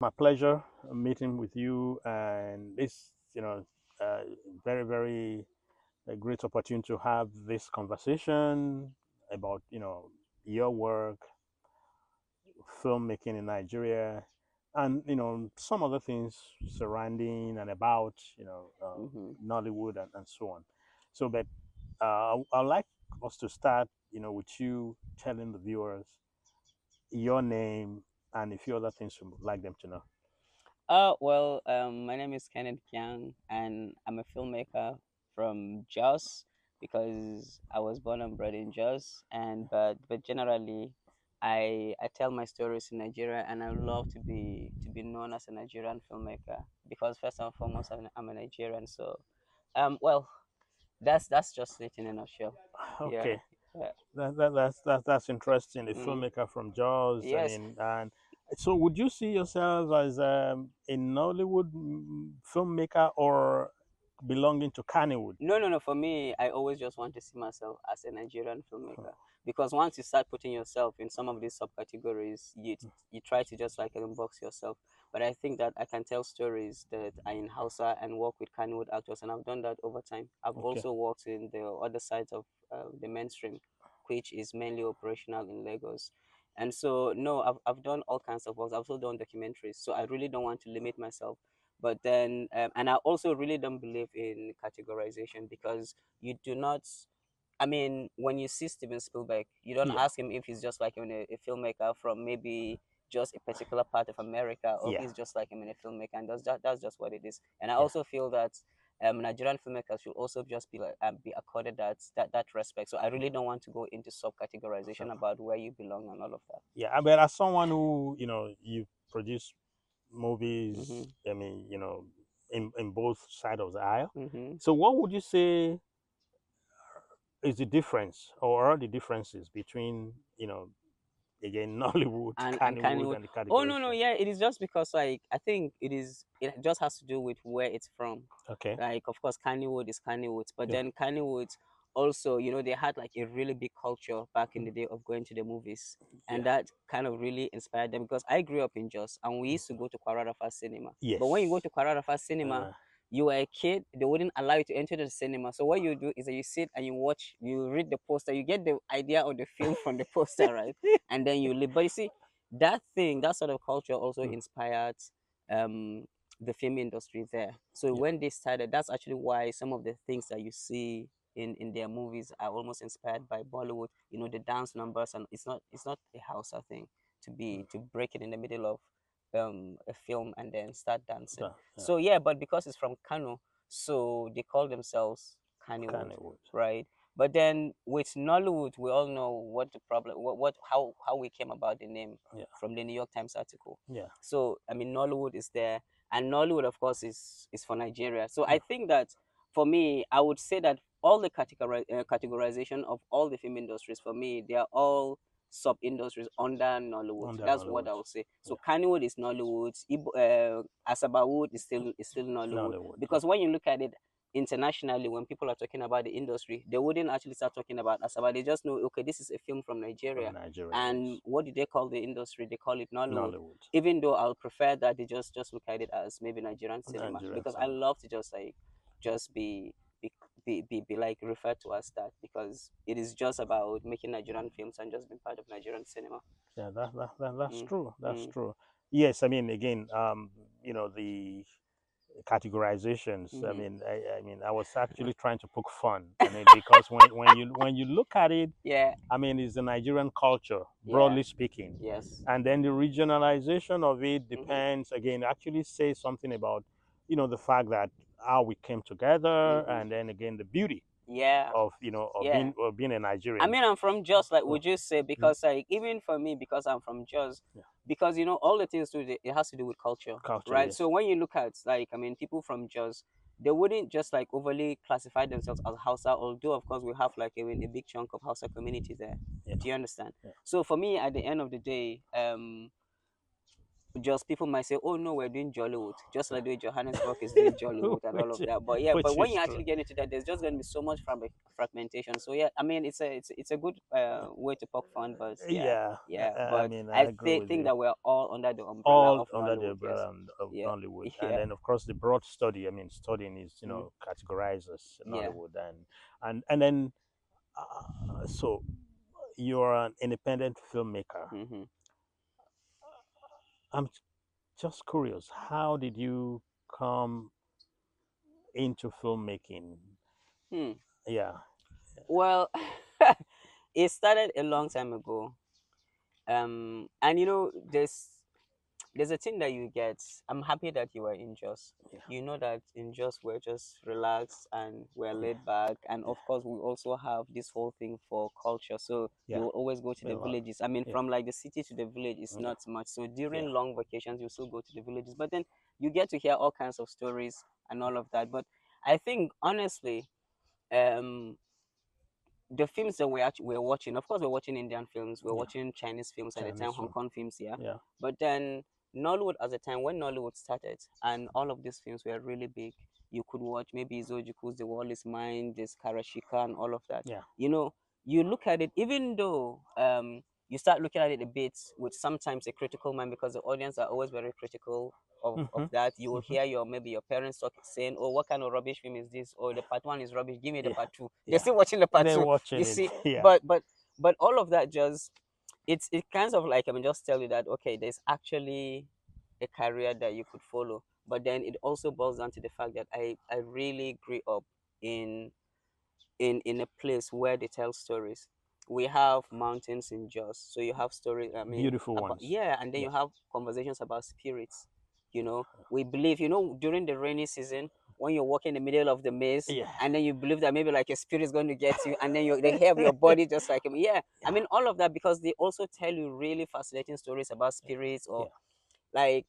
My pleasure meeting with you, and this, uh, very, very a great opportunity to have this conversation about, your work, filmmaking in Nigeria, and some other things surrounding and about Hmm. Nollywood and so on. So, but I'd like us to start, with you telling the viewers your name and a few other things you'd like them to know. Well, my name is Kenneth Gyang, and I'm a filmmaker from Jos because I was born and bred in Jos, and but generally, I tell my stories in Nigeria, and I love to be known as a Nigerian filmmaker because first and foremost, I'm a Nigerian. So, well, that's just it in a nutshell. Yeah, Okay, yeah. that's interesting. A Mm. filmmaker from Jaws. I Yes. mean, and so would you see yourself as a Nollywood filmmaker or belonging to Kannywood? No, no, no. For me, I always just want to see myself as a Nigerian filmmaker because once you start putting yourself in some of these subcategories, you try to just like box yourself. But I think that I can tell stories that are in Hausa and work with Kannywood actors, and I've done that over time. I've Okay, also worked in the other sides of the mainstream, which is mainly operational in Lagos. And so, no, I've done all kinds of works. I've also done documentaries. So I really don't want to limit myself, but then and I also really don't believe in categorization because you do not, I mean, when you see Steven Spielberg, you don't yeah, ask him if he's just like a filmmaker from maybe just a particular part of America, or if yeah. he's just like a filmmaker, and that's just what it is. And I Yeah. also feel that Nigerian filmmakers should also just be like be accorded that respect. So I really don't want to go into So subcategorization about where you belong and all of that. yeah, I mean, as someone who you produce movies, Mm-hmm. I mean, in both sides of the aisle. Mm-hmm. So what would you say is the difference, or are the differences between again Nollywood, And Kannywood, Kannywood. and the Oh no, no, categorization? yeah, it is just because like I think it just has to do with where it's from. Okay. Like of course Kannywood is Kannywood, but Yeah. then Kannywood also, they had like a really big culture back in the day of going to the movies. And Yeah. that kind of really inspired them because I grew up in Jos and we used to go to Kwararafa cinema. But when you go Yes. to Kwararafa cinema, Uh, you were a kid, they wouldn't allow you to enter the cinema. So what you do is that you sit and you watch, you read the poster, you get the idea of the film from the poster, right? And then you live. But you see, that thing, that sort of culture also mm, inspired um, the film industry there. So yeah. when they started, that's actually why some of the things that you see in their movies are almost inspired by Bollywood. The dance numbers, and it's not a Hausa thing to break it in the middle of a film and then start dancing. Yeah. So yeah, but because it's from Kano, so they call themselves Kannywood, Kannywood. right? But then with Nollywood, we all know what the problem, what how we came about the name Yeah. from the New York Times article. Yeah. So I mean, Nollywood is there, and Nollywood, of course, is for Nigeria. So Yeah. I think that for me, I would say that all the categorization of all the film industries for me, they are all sub industries under Nollywood. Under That's what Nollywood. I would say. So Yeah. Kannywood is Nollywood. Asabawood is still Nollywood Nollywood. Yeah. because when you look at it internationally, when people are talking about the industry, they wouldn't actually start talking about Asaba. They just know, okay, this is a film from From Nigeria. Nigeria. And Yes. what do they call the industry? They call it Nollywood. Nollywood. Even though I'll prefer that they just look at it as maybe Nigerian cinema Nigerian because I cinema. love to just like just be be like referred to as that because it is just about making Nigerian films and just being part of Nigerian cinema. Yeah, that's Mm, true. That's mm, true. Yes, I mean, again, the categorizations. mm-hmm. I mean, I was actually trying to poke fun. I mean, because when you look at it, Yeah, I mean, it's the Nigerian culture, yeah, broadly speaking, yes. and then the regionalization of it Mm-hmm, depends. Again, actually says something about, the fact that how we came together, mm-hmm. and then again the beauty Yeah, of yeah. of being a I Nigerian. mean, I'm from Jos, like, Uh, would you say? mm, Because, like, even for me, because I'm from Jos, yeah, because, all the things do, it has to do with culture, culture, right? yes. So when you look at, like, I mean, people from Jos, they wouldn't just, like, overly classify themselves as Hausa, although, of course, we have, like, a big chunk of Hausa community there. Yeah, Do you understand? yeah. So for me, at the end of the day, just people might say, "Oh no, we're doing Jollywood," just like the way Johannesburg is doing Jollywood and all which, of that. But yeah, but which when is you true. actually get into that, there's just going to be so much fragmentation. So yeah, I mean, it's a good way to poke fun, but yeah, Yeah, yeah. I But mean, I I agree with think you. that we're all under the umbrella All of under the Nollywood. Yes, umbrella of yeah, Nollywood, and yeah, then of course the broad study. I mean, studying is mm, categorized as yeah. Nollywood, and then so you're an independent filmmaker. Mm-hmm. I'm just curious, how did you come into filmmaking? Hmm. Yeah, Well, it started a long time ago. And there's a thing that you get. I'm happy that you were in Jos. yeah, You know that in Jos we're just relaxed and we're yeah, laid back, and of course we also have this whole thing for culture. So you yeah, will always go to a the lot. villages. I mean, Yeah, from like the city to the village is yeah, not much. So yeah. during long vacations, you still go to the villages, but then you get to hear all kinds of stories and all of that. But I think honestly, um, the films that we're watching, of course, we're watching Indian films, we're Yeah, watching Chinese films at the time, Chinese Hong film. Kong films, yeah. Yeah, But then Nollywood, at the time when Nollywood started, and all of these films were really big, you could watch maybe Zojuku's The Wall Is Mine, this Karashika, and all of that. yeah. You know, you look at it, even though you start looking at it a bit with sometimes a critical mind, because the audience are always very critical of Mm-hmm. that. You will Mm-hmm. hear your maybe your parents talk, saying, "Oh, what kind of rubbish film is this? Oh, the part one is rubbish. Give me the Yeah, part two." They're yeah. still watching the part They're two. You watching it. see, Yeah, but all of that just it kinds of like I mean just tell you that okay, there's actually a career that you could follow. But then it also boils down to the fact that I really grew up in in a place where they tell stories. We have mountains in Jos, so you have stories. I mean, beautiful about ones. yeah, and then Yeah, you have conversations about spirits. We believe. During the rainy season, when you're walking in the middle of the maze, yeah, and then you believe that maybe like a spirit is going to get you, and then they have your body just like yeah. I yeah, mean, all of that because they also tell you really fascinating stories about yeah, spirits or yeah. like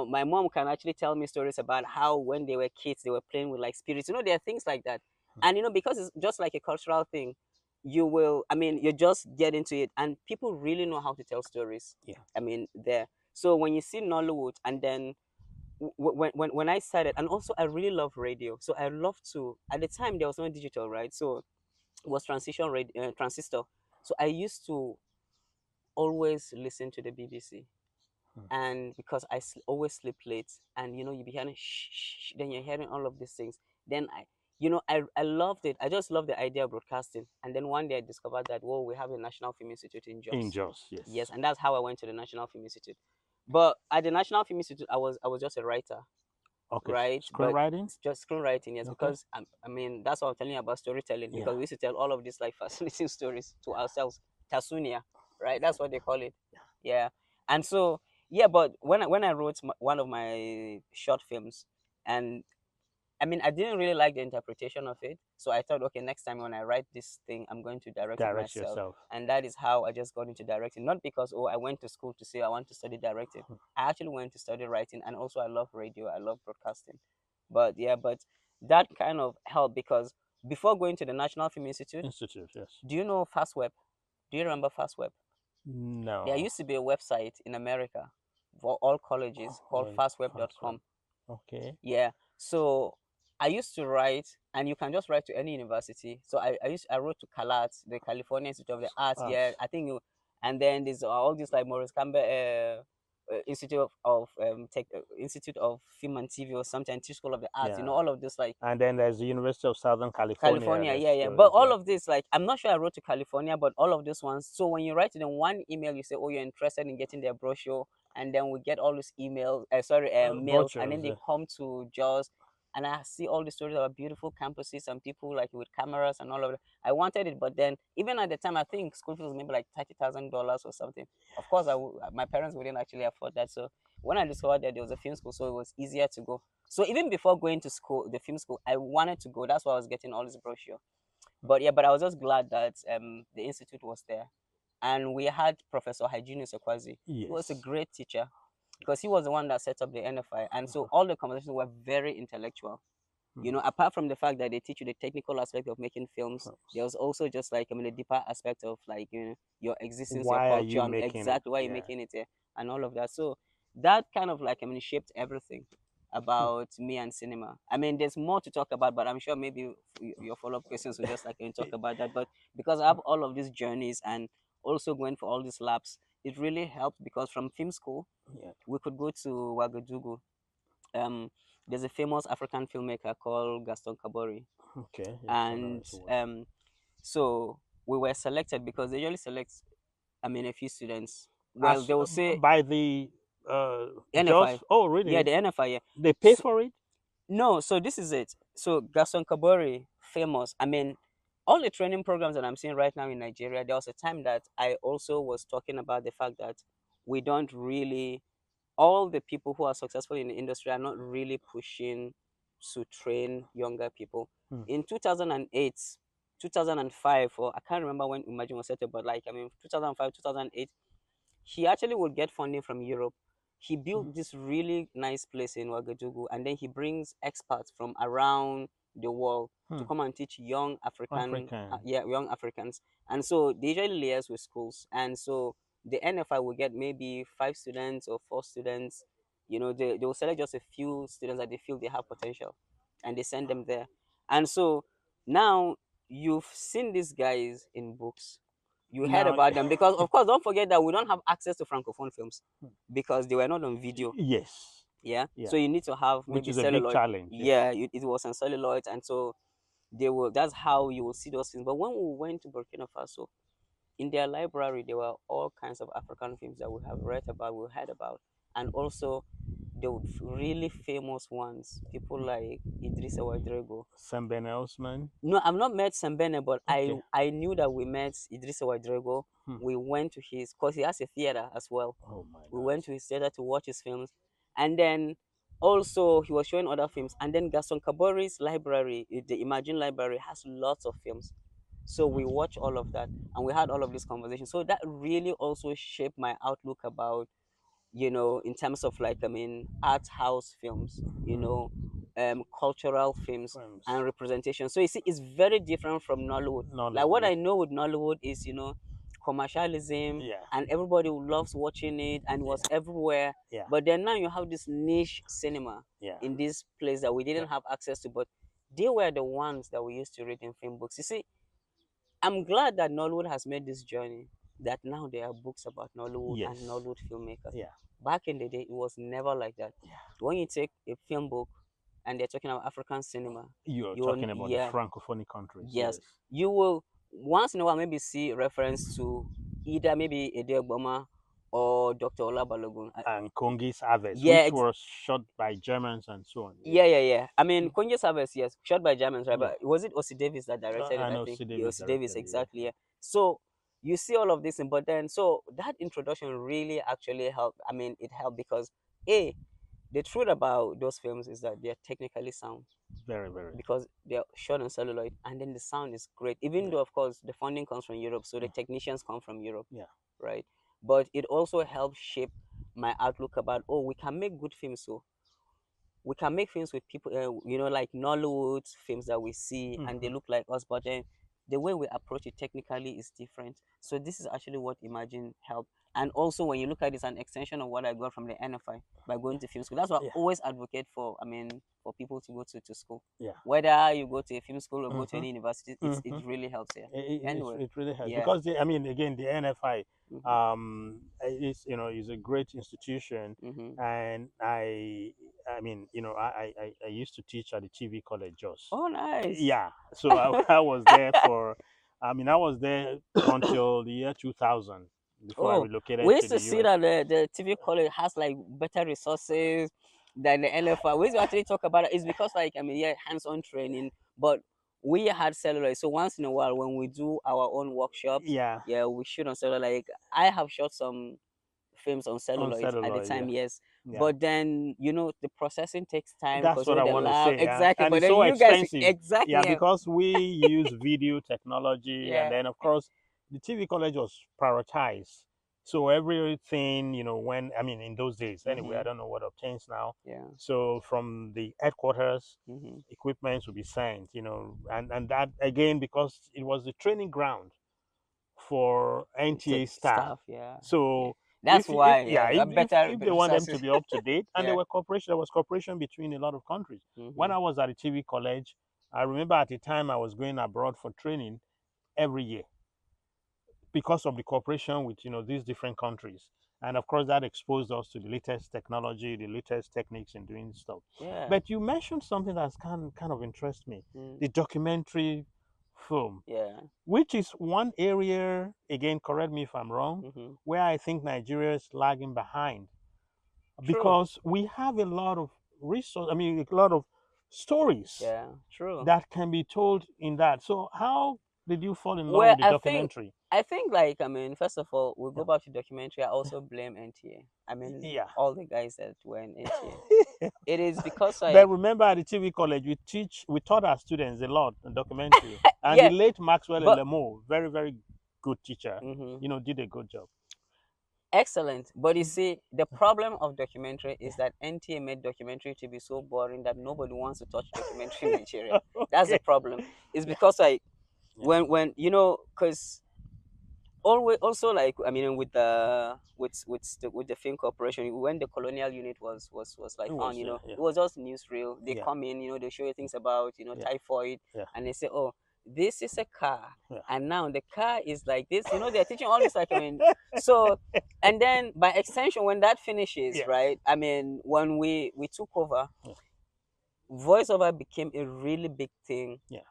my mom can actually tell me stories about how when they were kids they were playing with like spirits. There are things like that. And because it's just like a cultural thing, you just get into it and people really know how to tell stories. Yeah. I mean, there. So when you see Nollywood and then when I started, and also I really love radio, so I love to. At the time there was no digital, right? So it was transistor. So I used to always listen to the BBC, Hmm. and because always sleep late, and you be hearing shh, shh, shh, then you're hearing all of these things. Then I loved it. I just love the idea of broadcasting. And then one day I discovered that we have a National Film Institute in Jos. Angels, Yes, yes. and that's how I went to the National Film Institute. But at the National Film Institute, I was just a writer, Okay, right? But screenwriting. it's just screenwriting, yes, Okay. because I mean that's what I'm telling you about storytelling, Yeah. because we used to tell all of these like fascinating stories to ourselves. Tasunia, right? That's what they call it. Yeah. And so yeah, but when I wrote one of my short films, and I mean, I didn't really like the interpretation of it. So I thought, okay, next time when I write this thing, I'm going to direct it Direct myself. yourself. And that is how I just got into directing. Not because, I went to school to say I want to study directing. I actually went to study writing. And also, I love radio, I love broadcasting. But yeah, but that kind of helped because before going to the National Film Institute, Institute, yes. do you know FastWeb? Do you remember FastWeb? There No. used to be a website in America for all colleges called Oh, password. fastweb.com. Okay. Yeah. So I used to write, and you can just write to any university. So I wrote to CALAT, the California Institute of the Arts. Yeah, Us. I think and then there's all these like Maurice Campbell Institute of Institute of Film and TV or something, Tisch School of the Arts. Yeah. All of this like And then there's the University of Southern California. California, yeah, That's yeah. there But is all of this, like, I'm not sure I wrote to California, but all of these ones. So when you write to them one email, you say, "Oh, you're interested in getting their brochure," and then we get all these emails, mails, and then brochures. they come to Jaws, and I see all the stories about beautiful campuses and people like with cameras and all of that. I wanted it, but then even at the time, I think school fees was maybe like $30,000 or something. Of course, my parents wouldn't actually afford that. So when I discovered that there was a film school, so it was easier to go. So even before going to school, the film school, I wanted to go. That's why I was getting all this brochure. But yeah, but I was just glad that the institute was there, and we had Professor Hyginus Okwazi. He was a Yes. great teacher because he was the one that set up the NFI, and so all the conversations were very intellectual. Apart from the fact that they teach you the technical aspect of making films, there was also just like a deeper aspect of like your existence, your Why are culture, you and making it? exactly why you're Yeah. making it, and all of that. So that kind of like, I mean, shaped everything Hmm. about me and cinema. I mean, there's more to talk about, but I'm sure maybe your follow-up questions will just like talk about that. But because I have all of these journeys and also going for all these labs, it really helped because from film school Yeah. we could go to Ouagadougou. Um, there's a famous African filmmaker called Gaston Kabori, Okay. Yes, I know and it well. so we were selected because they usually select, I mean, a few students. Well, As they will say by the uh, NFI. just oh Yeah, really? the NFI. Yeah. They pay So, for it? no, so this is it. So Gaston Kabori, famous. I mean, all the training programs that I'm seeing right now in Nigeria, there was a time that I also was talking about the fact that we don't really, all the people who are successful in the industry are not really pushing to train younger people. Hmm. In 2008, 2005, or I can't remember when Imagine was set up, but like, I mean, 2005, 2008, he actually would get funding from Europe. He Hmm. built this really nice place in Ouagadougou, and then he brings experts from around the world to Hmm. come and teach young African, African. yeah, young Africans. And so they usually liaise with schools, and so the NFI will get maybe 5 students or 4 students. You know, they will select just a few students that they feel they have potential, and they send them there. And so now you've seen these guys in books, you heard Now, about them, because of course don't forget that we don't have access to francophone films because they were not on video. yes. Yeah, Yeah. so you need to have Which maybe is a big celluloid. challenge. Yes. Yeah, it was on celluloid, and so they will, that's how you will see those things. But when we went to Burkina Faso, in their library there were all kinds of African films that we have read about, we heard about, and also the really famous ones, people like Idrissa Ouedraogo. Sambene Osman. No, I've not met Sembene, but I Okay. I knew that we met Idrissa Ouedraogo. Hmm. We went to his, cause he has a theater as well. Oh my We God. went to his theater to watch his films, and then also he was showing other films. And then Gaston Kabori's library, the Imagine Library, has lots of films. So we Hmm. watched all of that, and we had all of these conversations. So that really also shaped my outlook about, you know, in terms of like, I mean, art house films, you Hmm. know, cultural films Films. and representation. So you see, it's very different from Nollywood. Like what Nollywood. I know with Nollywood is, you know, commercialism, Yeah. and everybody loves watching it, and it was Yeah. everywhere. Yeah. But then now you have this niche cinema Yeah. in this place that we Yeah. didn't have access to, but they were the ones that we used to read in film books. You see, I'm glad that Nollywood has made this journey, that now there are books about Nollywood and Yes. Nollywood filmmakers. Yeah. Back in the day, it was never like that. Yeah. When you take a film book and they're talking about African cinema, You're you will, talking about the yeah, francophone countries. yes, Yes. you will once in a while maybe see reference to either maybe Ede Ogboma or Dr. Ola Balogun. And Kongi's Harvest, Yeah, which was shot by Germans and so on. yeah, Yes. yeah, yeah. I mean, Konye Service, yes, shot by Germans, right? Yeah. But was it Osi Davis that directed it? I I know think C. yeah, Davis Osi Davis, directed it. Yeah. exactly. Yeah. So you see all of this, but then so that introduction really actually helped. I mean, it helped because a the truth about those films is that they're technically sound Very, very. because they're shot on celluloid, and then the sound is great. Even Yeah. though, of course, the funding comes from Europe, so the Mm. technicians come from Europe, Yeah. right? But it also helped shape my outlook about, oh, we can make good films, so we can make films with people, you know, like Nollywood films that we see and they Hmm. look like us, but then the way we approach it technically is different. So this is actually what Imagine helped. And also, when you look at it, it's an extension of what I got from the NFI by going to film school. That's what I Yeah. always advocate for. I mean, for people to go to school, Yeah. whether you go to a film school or go to Hmm. any university, it Hmm. really helps here. Anyway, It really has yeah. because I mean again the NFI Mm-hmm, is is a great institution, mm-hmm. and I mean I used to teach at the TV college Jos. Oh, nice. Yeah, so I was there for I was there until the year 2000 before I Oh, relocated we used to to the see US. that the TV college has like better resources than the NFI. We used to actually talk about it. It's because like, I mean, yeah, hands-on training, but we had cellular. So once in a while when we do our own workshops, Yeah, yeah, we shoot on cellular. Like I have shot some films on on celluloid at the celluloid. time, Yeah, yes. yeah. But then, you know, the processing takes time That's because what you're I in the want to lab. say, Exactly. and But it's then so you guys, expensive. exactly, Yeah, yeah. because we use video technology, and Yeah. then of course the TV college was prioritized. So everything, when I mean in those days, anyway, Mm-hmm. I don't know what obtains now. Yeah. So from the headquarters, Mm-hmm. equipment would be sent, and that again because it was the training ground for To NTA staff. staff, yeah. So Yeah. That's if why, yeah, yeah, a better if they want them to resources. be up to date, and Yeah. there was cooperation between a lot of countries. When Hmm. I was at the TV college, I remember at the time I was going abroad for training every year because of the cooperation with these different countries, and of course that exposed us to the latest technology, the latest techniques in doing stuff. Yeah. But you mentioned something that's kind of interests me: Mm. the documentary film, Yeah. which is one area, again, correct me if I'm wrong, Hmm. where I think Nigeria is lagging behind, True. because we have a lot of resource. I mean, a lot of stories Yeah. True. that can be told in that. So how did you fall in love Well, with the documentary? I think like, I mean, first of all, we Yeah. go back to documentary. I also blame NTA. I mean, Yeah. all the guys that were in NTA. It is because But like, remember, at the TV college, we taught our students a lot in documentary, and the yeah, late Maxwell but Elemo, very very good teacher, hmm, did a good job. excellent. But you Mm. see, the problem of documentary is that NTA made documentary to be so boring that nobody wants to touch documentary in Nigeria. That's the Okay. problem. It's Yeah. because like, Yeah. when because always also like, I mean, with the with the film corporation, when the colonial unit was like It found, was, yeah, yeah, it was just newsreel. They yeah, come in, they show you things about, yeah, typhoid, yeah, and they say, oh, this is a car, yeah. and now the car is like this. They're teaching all this, like, I mean, so, and then by extension, when that finishes, Yeah, right, I mean, when we took over, yeah, voiceover became a really big thing yeah,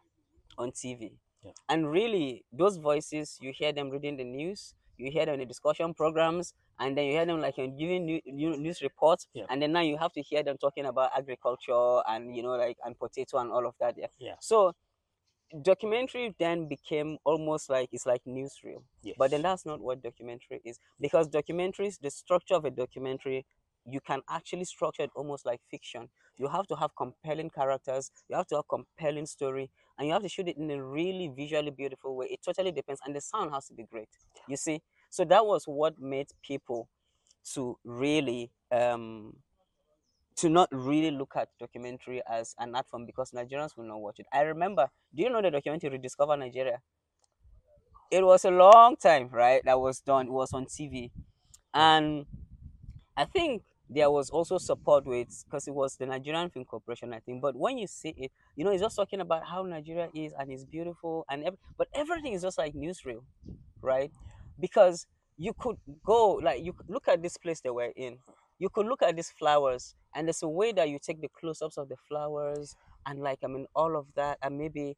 on TV. yeah, And really, those voices, you hear them reading the news, you hear them in the discussion programs, and then you hear them like in giving news reports, yeah, and then now you have to hear them talking about agriculture and, like, and potato and all of that. Yeah. yeah. So documentary then became almost like, it's like newsreel. But then Yes. that's not what documentary is, because documentaries, the structure of a documentary, you can actually structure it almost like fiction. You have to have compelling characters, you have to have compelling story, and you have to shoot it in a really visually beautiful way. It totally depends, and the sound has to be great, you see. So that was what made people to really to not really look at documentary as an art form, because Nigerians will not watch it. I remember, do you know the documentary Rediscover Nigeria? It was a long time, right? That was done. It was on TV, Yeah. and I think there was also support with, because it was the Nigerian Film Corporation, I think. But when you see it, it's just talking about how Nigeria is and it's beautiful and but everything is just like newsreel, right? Because you could go, like, you could look at this place they were in. You could look at these flowers, and there's a way that you take the close-ups of the flowers, and, like, I mean, all of that, and maybe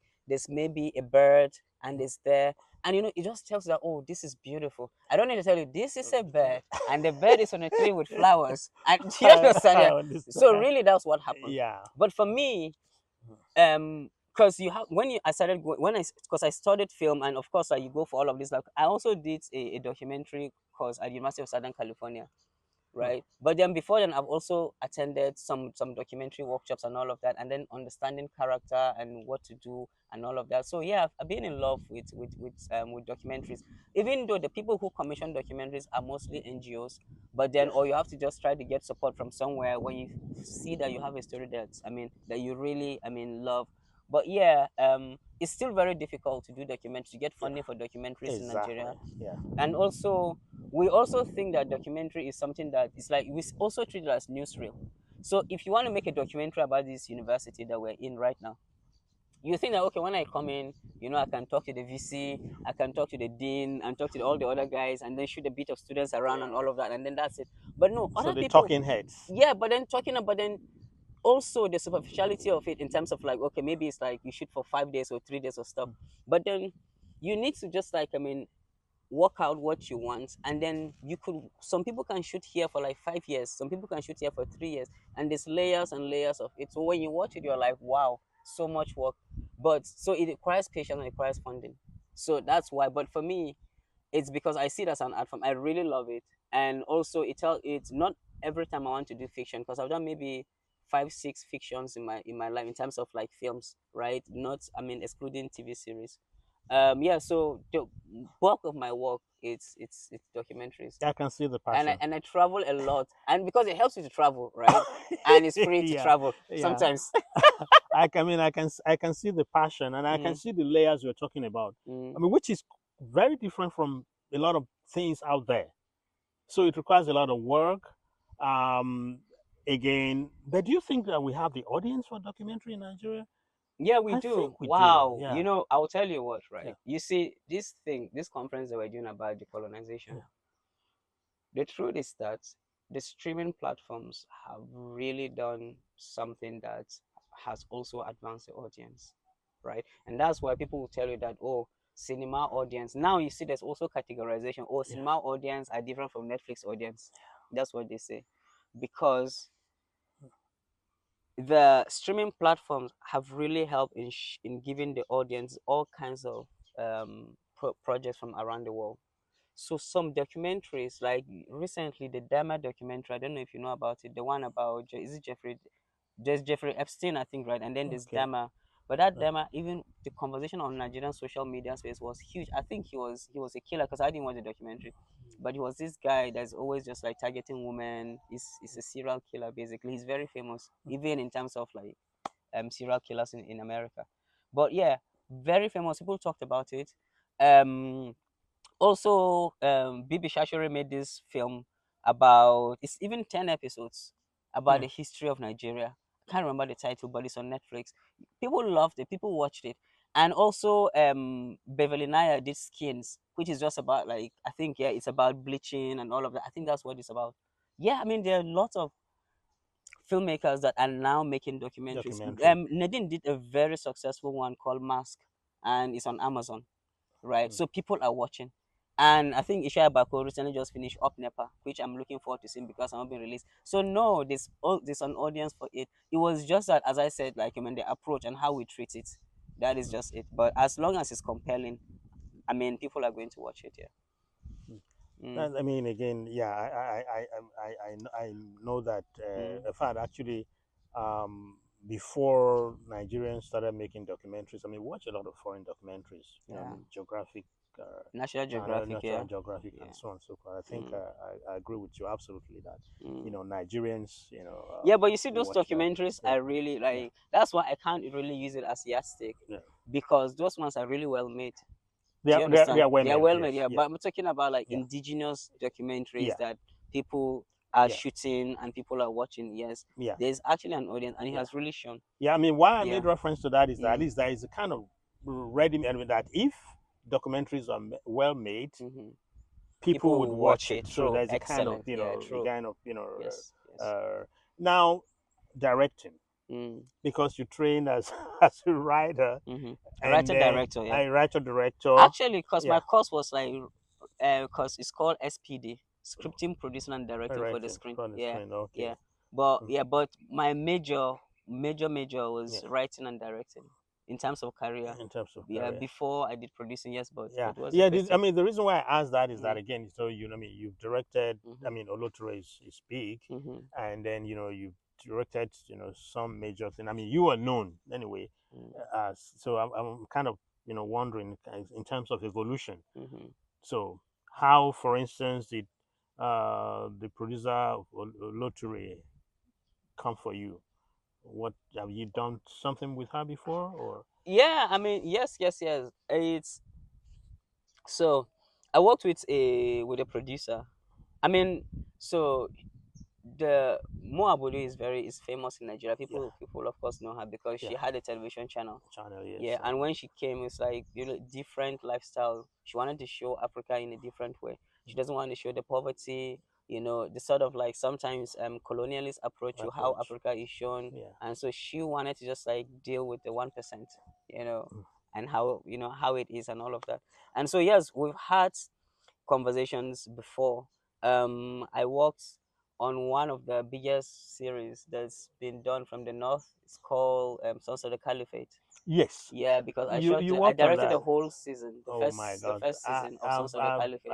a bird, and it's there, and it just tells you that, oh, this is beautiful. I don't need to tell you this is a bird, and the bird is on a tree with flowers, and do you understand? I Yeah. So understand. really, that's what happened. Yeah. But for me, because you have when you I started when I because I studied film, and of course, like, you go for all of this. Like, I also did a documentary course at University of Southern California, Hmm. right? But then before then, I've also attended some documentary workshops and all of that, and then understanding character and what to do and all of that. So yeah, I've been in love with documentaries, even though the people who commission documentaries are mostly NGOs. But then, Yeah. or you have to just try to get support from somewhere when you see that you have a story that, I mean, that you really, I mean, love. But yeah, it's still very difficult to do documentaries, to get Yeah. funding for documentaries in Exactly. Nigeria. Yeah. And also, we also think that documentary is something that is like, we also treat it as newsreel. So if you want to make a documentary about this university that we're in right now, you think that, okay, when I come in, I can talk to the VC, I can talk to the dean, and talk to all the other guys, and then shoot a bit of students around and all of that, and then that's it. But no, So other the people, talking heads. yeah, but then talking about, then also the superficiality of it, in terms of, like, okay, maybe it's like you shoot for 5 days or 3 days or stuff, but then you need to just, like, I mean, work out what you want, and then some people can shoot here for like 5 years, some people can shoot here for 3 years, and there's layers and layers of it. So when you watch it, you're like, wow, so much work. But so it requires patience and it requires funding. So that's why. But for me, it's because I see it as an art form. I really love it. And also, it's not every time I want to do fiction, because I've done maybe 5 6 fictions in my life, in terms of like films, right? Not, I mean, excluding TV series. Yeah, so the bulk of my work, it's documentaries. I can see the and I, passion. and I travel a lot, and because it helps you to travel, right? And it's free to Yeah. travel Yeah. sometimes. I can see the passion, and I can Mm, see the layers you're talking about. mm, I mean, which is very different from a lot of things out there. So it requires a lot of work. Um, Again, but do you think that we have the audience for documentary in Nigeria? Yeah, we I do. think we do. Wow. Yeah, I'll tell you what, yeah, right? You see, this conference that we're doing about decolonization, yeah, the truth is that the streaming platforms have really done something that has also advanced the audience, right? And that's why people will tell you that, oh, cinema audience. Now you see there's also categorization. Oh, yeah, cinema audience are different from Netflix audience. That's what they say. Because the streaming platforms have really helped in giving the audience all kinds of projects from around the world. So some documentaries, like recently the Dama documentary, I don't know if you know about it, the one about is it Jeffrey? There's Jeffrey Epstein, I think, right? And then there's okay. Dama. But that Uh, Dama, even the conversation on Nigerian social media space was huge. I think he was a killer because I didn't watch the documentary, but he was this guy that's always just like targeting women. He's a serial killer basically. He's very famous, even in terms of like serial killers in America. But yeah, very famous. People talked about it. Um, Also, Bibi Shashore made this film about it's even 10 episodes about yeah. the history of Nigeria. I can't remember the title, but it's on Netflix. People loved it. People watched it, and also Beverly Naya did Skins, which is just about like I think yeah, it's about bleaching and all of that. I think that's what it's about. Yeah, I mean there are lots of filmmakers that are now making documentaries. Documentary. Nadine did a very successful one called Mask, and it's on Amazon, right? Mm. So people are watching. And I think Ishaya Bako recently just finished Up Nepa, which I'm looking forward to seeing because I'm not being released. So no, there's an audience for it. It was just that, as I said, like I mean, the approach and how we treat it, that is just it. But as long as it's compelling, I mean, people are going to watch it. Yeah. Mm. Mm, And I mean, again, yeah, I know that. mm, In fact, actually, before Nigerians started making documentaries, I mean, we watch a lot of foreign documentaries. You know, I yeah. mean, Geographic National Channel, Geographic. National Yeah. Geographic, and Yeah. so on and so forth. I think Mm, I agree with you absolutely that mm. Nigerians, Yeah, but you see, those watch that. documentaries Yeah, are really yeah, like that's why I can't really use it as yardstick yeah. because those ones are really well made. They Do are you they understand? are They are women. well made, Yes, yeah. yeah, But I'm talking about like yeah, indigenous documentaries yeah, that people are yeah, shooting and people are watching. Yes, yeah, there's actually an audience, and it yeah. has really shown. Yeah, I mean, why I Yeah. made reference to that is that at Mm, least there is a kind of ready I mean, that if documentaries are well made, hmm. people People would will watch watch it. it. So True. there's a kind of Excellent. Yeah. a True. kind of Yes. Yes. uh, now directing Mm, because you train as as a writer hmm. and Writer director. Yeah. a writer director. Actually, because Yeah, my course was like, because it's called SPD, scripting, producing, and directing for the directing screen. on the Yeah, screen. yeah. Okay. But Mm, yeah, but my major yeah, was writing and directing in terms of career. in terms of Yeah, career. before I did producing, yes, but Yeah, it was a yeah. I question. mean, the reason why I asked that is that Mm, again, so I mean, you've directed. I mm-hmm, mean, Oloture is big, mm-hmm, and then you've directed some major thing. I mean, you are known anyway, mm, as so. I'm kind of wondering in terms of evolution. mm-hmm. So how, for instance, did the producer of Oloture come for you? What have you done something with her before, or Yeah, I mean, yes, yes, yes. It's so I worked with a producer. I mean, so the Mo Abudu is famous in Nigeria. yeah, People of course know her because yeah, she had a television channel. channel? Yes, Yeah, and when she came, it's like different lifestyle. She wanted to show Africa in a different way. She doesn't want to show the poverty, the sort of like sometimes colonialist approach to how approach. Africa is shown, Yeah. and so she wanted to just like deal with the 1%, you know, Mm. and how it is and all of that. And so yes, we've had conversations before. I worked on one of the biggest series that's been done from the north. It's called Sons of the Caliphate. Yes, Yeah, because you I worked on directed the that. whole season, the Oh my first the God, first season of Sons of the Caliphate.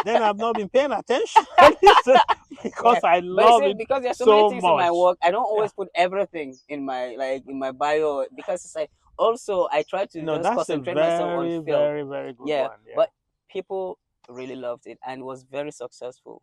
then I've not been paying attention because Yeah, I but you love see, it because there's so many so things in my much. work, I don't Yeah, always put everything in my bio because it's like also I try to no, just that's a concentrate myself on film. very good Yeah, one. Yeah. but people really loved it and was very successful.